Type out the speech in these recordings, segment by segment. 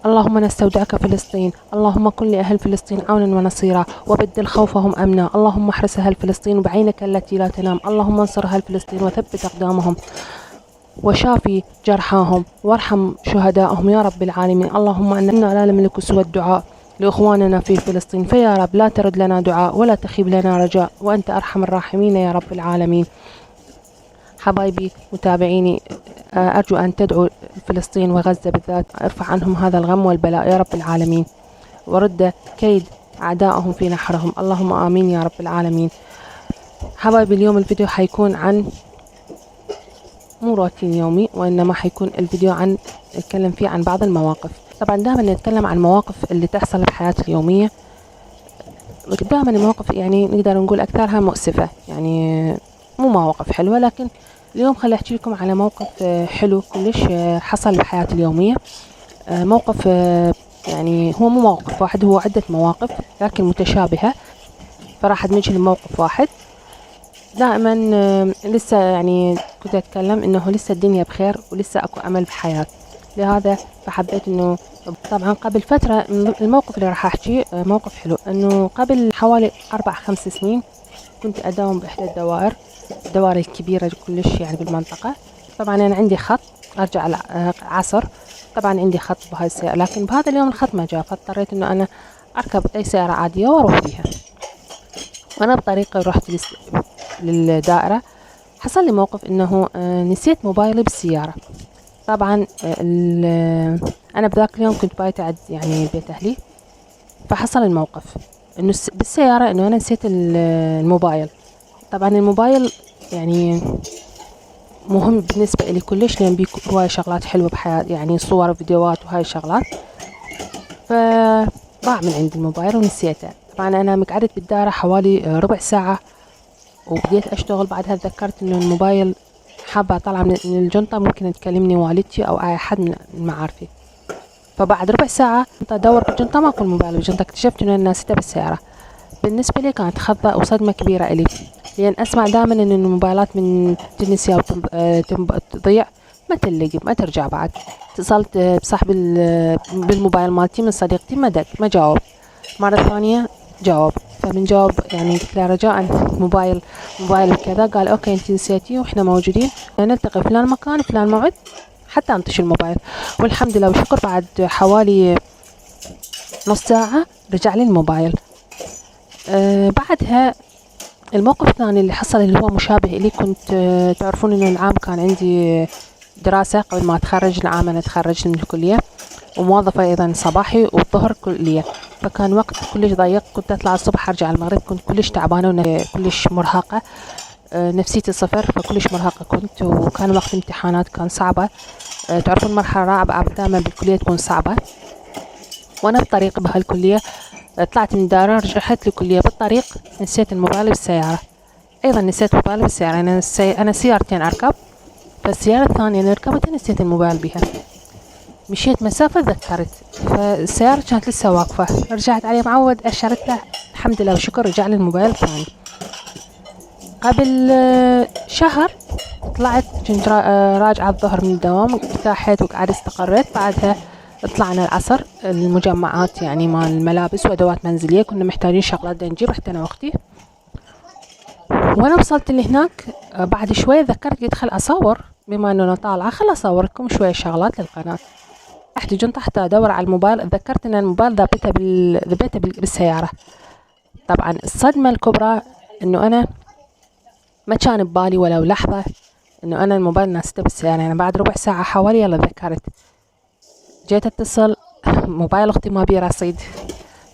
اللهم نستودعك فلسطين، اللهم كن لأهل فلسطين عونا ونصيرا وبدل خوفهم أمنا، اللهم احرس أهل فلسطين بعينك التي لا تنام، اللهم انصر أهل فلسطين وثبت أقدامهم وشافي جرحاهم وارحم شهدائهم يا رب العالمين. اللهم إنا لا نملك سوى الدعاء لإخواننا في فلسطين، فيا رب لا ترد لنا دعاء ولا تخيب لنا رجاء، وأنت أرحم الراحمين يا رب العالمين. حبايبي متابعيني، أرجو أن تدعوا فلسطين وغزة بالذات، ارفع عنهم هذا الغم والبلاء يا رب العالمين، ورد كيد أعدائهم في نحرهم، اللهم آمين يا رب العالمين. حبايبي اليوم الفيديو حيكون عن مو روتين يومي، وإنما حيكون الفيديو عن نتكلم فيه عن بعض المواقف. طبعا دائما نتكلم عن المواقف اللي تحصل بحياة اليومية، دائما المواقف يعني نقدر نقول أكثرها مؤسفة، يعني مو مواقف حلوة، لكن اليوم خلي أحكي لكم على موقف حلو كلش حصل بحياة اليومية. موقف يعني هو مو موقف واحد، هو عدة مواقف لكن متشابهة، فراح أدمج لموقف واحد. دائما لسه يعني كنت أتكلم إنه لسه الدنيا بخير ولسه أكو أمل بحياة، لهذا فحبيت إنه طبعا قبل فترة الموقف اللي راح أحكي موقف حلو. إنه قبل حوالي 4-5 سنين كنت أداوم بإحدى الدوائر الكبيرة كلش يعني بالمنطقة. طبعا أنا عندي خط أرجع العصر، طبعا عندي خط بهاي السيارة، لكن بهذا اليوم الخط ما جاء، فاضطريت إنه أنا أركب أي سيارة عادية وأروح بيها. وأنا بطريقي رحت للدائرة، حصل لي موقف إنه نسيت موبايلي بالسيارة. طبعا أنا بذاك اليوم كنت بايتة عند يعني بيت أهلي، فحصل الموقف إنه بالسيارة إنه أنا نسيت الموبايل. طبعا الموبايل يعني مهم بالنسبة لي كلش، لأن بيه هواي شغلات حلوة بحياة، يعني صور وفيديوهات وهاي الشغلات. فضاع من عندي الموبايل ونسيته. طبعا أنا مقعدت بالدارة حوالي ربع ساعة وبديت أشتغل. بعدها تذكرت إنه الموبايل حابة أطلع من الجنطة، ممكن تكلمني والدتي أو أي حد من معارفي. فبعد ربع ساعة أدور بالجنطة ماكو الموبايل بالجنطة، اكتشفت إنه أنا نسيته بالسيارة. بالنسبة لي كانت خضة وصدمة كبيرة إلي، لأن أسمع دائما إن الموبايلات من تنسي أو تضيع ما تلقي ما ترجع. بعد اتصلت بصاحب بالموبايل مالتي من صديقتي، ما جاوب. مرة ثانية جاوب، فمن جاوب يعني قلت له رجاء موبايل كذا، قال أوكي أنت نسيتي وإحنا موجودين، نلتقي فلان مكان فلان موعد حتى أنطش الموبايل. والحمد لله وشكر بعد حوالي نص ساعة رجع لي الموبايل. بعدها الموقف الثاني اللي حصل اللي هو مشابه إلي، كنت تعرفون إنه العام كان عندي دراسة قبل ما أتخرج. العام أنا تخرجت من الكلية وموظفة أيضا صباحي والظهر كلية، فكان وقت كلش ضيق. كنت أطلع الصبح أرجع المغرب، كنت كلش تعبانة وكلش مرهقة، نفسيتي صفر، فكلش مرهقة كنت. وكان وقت امتحانات كان صعبة، تعرفون المرحلة الرابعة دائما بالكلية تكون صعبة. وأنا بطريق بهالكلية طلعت من دارة رجعت للكلية بالطريق نسيت الموبايل بالسيارة. أيضا نسيت موبايلي بالسيارة، أنا سيارتين أركب، فالسيارة الثانية اللي ركبتها نسيت الموبايل بها. مشيت مسافة تذكرت، فالسيارة كانت لسه واقفة، رجعت عليه معود أشرته، الحمد لله وشكر رجع لي الموبايل ثاني. قبل شهر طلعت كنت راجعة الظهر من الدوام، ارتاحت وقعدت استقريت. بعدها طلعنا العصر المجمعات يعني مال الملابس وأدوات منزلية، كنا محتاجين شغلات نجيب، رحت أنا وأختي. وأنا وصلت لهناك بعد شوية ذكرت قلت خل أصور، بما إنه أنا طالعة خل أصور لكم شوية شغلات للقناة. رحت الجنطة حتى أدور على الموبايل، ذكرت إن الموبايل ذبيته بالسيارة. طبعا الصدمة الكبرى إنه أنا ما كان ببالي ولو لحظة إنه أنا الموبايل ناسيته بالسيارة. يعني بعد ربع ساعة حوالي يلا ذكرت، جيت اتصل موبايل اختي ما بيه رصيد،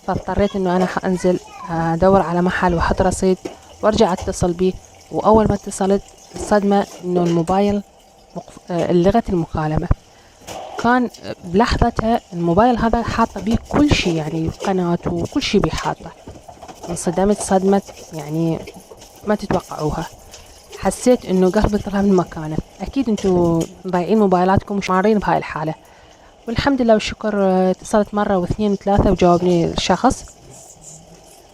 فاضطريت انه انا انزل ادور على محل واحط رصيد وارجع اتصل بيه. واول ما اتصلت الصدمة انه الموبايل لغت المكالمة. كان بلحظتها الموبايل هذا حاطه بيه كل شيء، يعني قناة وكل شيء بيه حاطه. انصدمت صدمة يعني ما تتوقعوها، حسيت انه قلبي طلع من مكانه. اكيد انتو ضايعين موبايلاتكم مش مارين بهاي الحالة. والحمد لله والشكر اتصلت مرة واثنين وثلاثة وجاوبني الشخص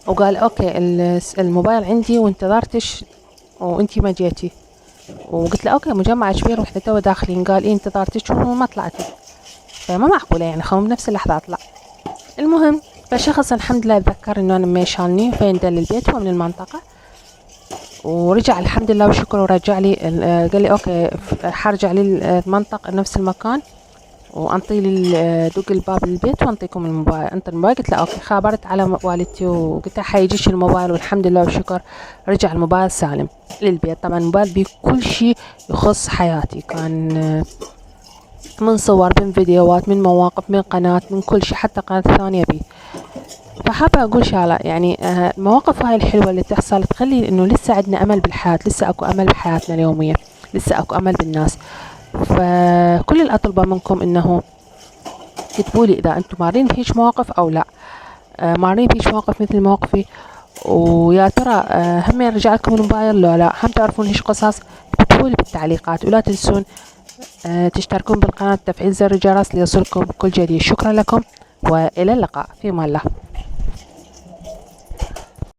وقال اوكي الموبايل عندي وانتظرتش وانتي ما جيتي. وقلت له اوكي مجمع كبير واحنا تو داخلين. قال ايه انتظرتش وما طلعتي. فما معقولة يعني خو بنفس اللحظة أطلع. المهم فشخص الحمد لله اتذكر إنه أنا ما شالني فين دل البيت، هو من المنطقة، ورجع الحمد لله وشكر ورجع لي قال لي أوكي حرجع لي المنطقة نفس المكان وأنطي لي دق الباب البيت وأنطيكم الموبايل. أنت الموبايل؟ قلت له أوكي. خابرت على والدتي وقلت لها حيجيش الموبايل، والحمد لله وشكر رجع الموبايل سالم للبيت. طبعا الموبايل بيه كل شيء يخص حياتي، كان من صور، من فيديوهات، من مواقف، من قناة، من كل شيء، حتى قناة ثانية بيه. فحابة أقول شغلة يعني المواقف هاي الحلوة اللي تحصل تخلي إنه لسه عندنا أمل بالحياة، لسه أكو أمل بحياتنا اليومية، لسه أكو أمل بالناس. فكل الأطلبة منكم إنه تكتبوا لي إذا أنتم مارين بهيج مواقف أو لا، مارين بهيج مواقف مثل مواقفي، ويا ترى هم يرجع لكم الموبايل لو لا، هم تعرفون هيج قصص، اكتبوا لي بالتعليقات، ولا تنسون تشتركون بالقناة وتفعيل زر الجرس ليصلكم كل جديد. شكرا لكم وإلى اللقاء في أمان الله.